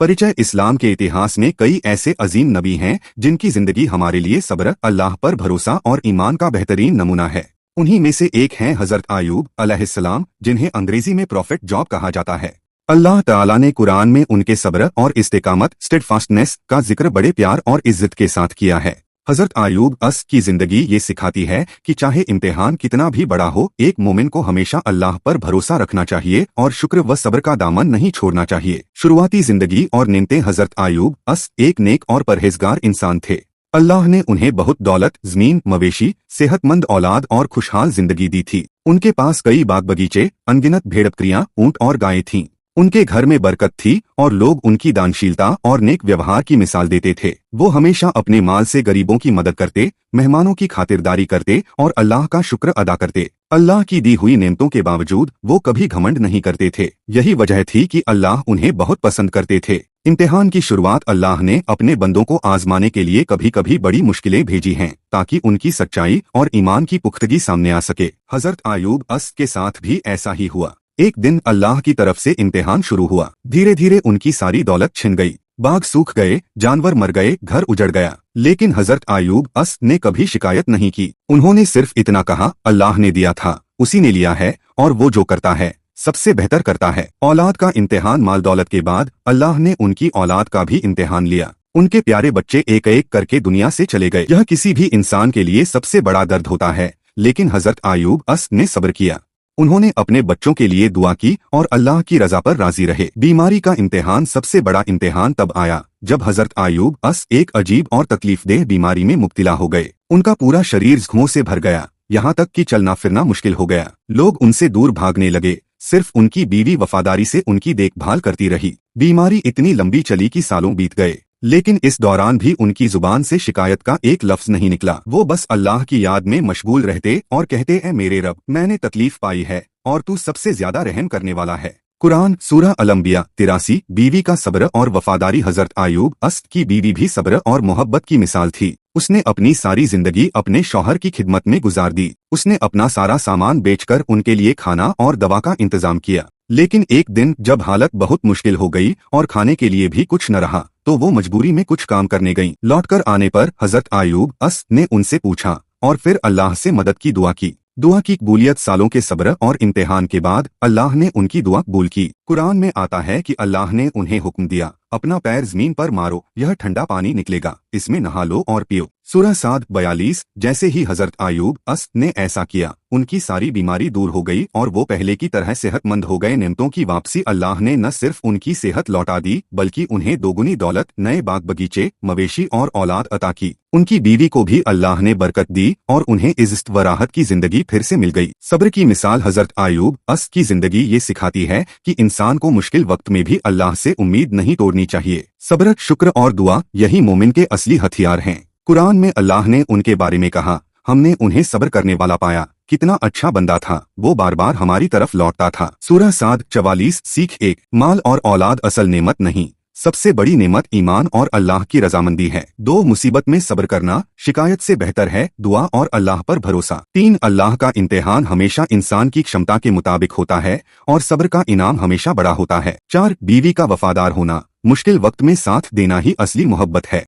परिचय इस्लाम के इतिहास में कई ऐसे अजीम नबी हैं जिनकी जिंदगी हमारे लिए सब्र, अल्लाह पर भरोसा और ईमान का बेहतरीन नमूना है। उन्हीं में से एक हैं हजरत आयूब अलैहिस्सलाम, जिन्हें अंग्रेजी में प्रॉफिट जॉब कहा जाता है। अल्लाह ताला ने कुरान में उनके सब्र और इस्तेकामत स्टेडफास्टनेस का जिक्र बड़े प्यार और इज्जत के साथ किया है। हजरत आयूब की जिंदगी ये सिखाती है कि चाहे इम्तिहान कितना भी बड़ा हो, एक मोमिन को हमेशा अल्लाह पर भरोसा रखना चाहिए और शुक्र व सब्र का दामन नहीं छोड़ना चाहिए। शुरुआती जिंदगी और नेमतें हजरत आयूब एक नेक और परहेजगार इंसान थे। अल्लाह ने उन्हें बहुत दौलत, जमीन, मवेशी, सेहतमंद औलाद और खुशहाल जिंदगी दी थी। उनके पास कई बाग बगीचे, अनगिनत भेड़-बकरियां, ऊंट और गायें थीं। उनके घर में बरकत थी और लोग उनकी दानशीलता और नेक व्यवहार की मिसाल देते थे। वो हमेशा अपने माल से गरीबों की मदद करते, मेहमानों की खातिरदारी करते और अल्लाह का शुक्र अदा करते। अल्लाह की दी हुई नेमतों के बावजूद वो कभी घमंड नहीं करते थे। यही वजह थी कि अल्लाह उन्हें बहुत पसंद करते थे। इम्तिहान की शुरुआत अल्लाह ने अपने बंदों को आजमाने के लिए कभी कभी बड़ी मुश्किलें भेजी हैं, ताकि उनकी सच्चाई और ईमान की पुख्तगी सामने आ सके। हजरत आयूब के साथ भी ऐसा ही हुआ। एक दिन अल्लाह की तरफ से इम्तिहान शुरू हुआ। धीरे धीरे उनकी सारी दौलत छिन गई, बाग सूख गए, जानवर मर गए, घर उजड़ गया। लेकिन हजरत आयूब ने कभी शिकायत नहीं की। उन्होंने सिर्फ इतना कहा, अल्लाह ने दिया था, उसी ने लिया है और वो जो करता है सबसे बेहतर करता है। औलाद का इम्तिहान माल दौलत के बाद अल्लाह ने उनकी औलाद का भी इम्तिहान लिया। उनके प्यारे बच्चे एक एक करके दुनिया से चले गए। यह किसी भी इंसान के लिए सबसे बड़ा दर्द होता है, लेकिन हजरत आयूब ने सब्र किया। उन्होंने अपने बच्चों के लिए दुआ की और अल्लाह की रजा पर राजी रहे। बीमारी का इम्तिहान सबसे बड़ा इम्तिहान तब आया जब हजरत आयूब एक अजीब और तकलीफदेह बीमारी में मुब्तला हो गए। उनका पूरा शरीर जख्मों से भर गया, यहाँ तक कि चलना फिरना मुश्किल हो गया। लोग उनसे दूर भागने लगे। सिर्फ उनकी बीवी वफादारी से उनकी देखभाल करती रही। बीमारी इतनी लंबी चली कि सालों बीत गए, लेकिन इस दौरान भी उनकी जुबान से शिकायत का एक लफ्ज नहीं निकला। वो बस अल्लाह की याद में मशगूल रहते और कहते, ऐ मेरे रब, मैंने तकलीफ पाई है और तू सबसे ज्यादा रहम करने वाला है। कुरान सूरह अल-अंबिया 83। बीवी का सब्र और वफादारी। हजरत आयूब की बीवी भी सब्र और मोहब्बत की मिसाल थी। उसने अपनी सारी जिंदगी अपने शौहर की खिदमत में गुजार दी। उसने अपना सारा सामान बेचकर उनके लिए खाना और दवा का इंतजाम किया। लेकिन एक दिन जब हालत बहुत मुश्किल हो गई और खाने के लिए भी कुछ न रहा, तो वो मजबूरी में कुछ काम करने गईं। लौटकर आने पर हजरत आयूब ने उनसे पूछा और फिर अल्लाह से मदद की दुआ की। दुआ की कबूलियत सालों के सब्र और इम्तिहान के बाद अल्लाह ने उनकी दुआ कबूल की। कुरान में आता है कि अल्लाह ने उन्हें हुक्म दिया, अपना पैर जमीन पर मारो, यह ठंडा पानी निकलेगा, इसमें नहा लो और पियो। सूरह साद 42। जैसे ही हजरत आयूब ने ऐसा किया, उनकी सारी बीमारी दूर हो गई और वो पहले की तरह सेहतमंद हो गए। नेमतों की वापसी। अल्लाह ने न सिर्फ उनकी सेहत लौटा दी, बल्कि उन्हें दोगुनी दौलत, नए बाग बगीचे, मवेशी और औलाद अता की। उनकी बीवी को भी अल्लाह ने बरकत दी और उन्हें इज्जत व राहत की जिंदगी फिर से मिल गई। सब्र की मिसाल। हजरत आयूब की जिंदगी ये सिखाती है कि इंसान को मुश्किल वक्त में भी अल्लाह से उम्मीद नहीं तोड़नी चाहिए। सब्र, शुक्र और दुआ, यही मोमिन के असली हथियार हैं। कुरान में अल्लाह ने उनके बारे में कहा, हमने उन्हें सब्र करने वाला पाया, कितना अच्छा बंदा था, वो बार बार हमारी तरफ लौटता था। सूरह साद 44। सीख 1। माल और औलाद असल नेमत नहीं, सबसे बड़ी नेमत ईमान और अल्लाह की रजामंदी है। 2। मुसीबत में सब्र करना शिकायत से बेहतर है, दुआ और अल्लाह पर भरोसा। 3। अल्लाह का इम्तिहान हमेशा इंसान की क्षमता के मुताबिक होता है और सब्र का इनाम हमेशा बड़ा होता है। 4। बीवी का वफादार होना, मुश्किल वक्त में साथ देना ही असली मोहब्बत है।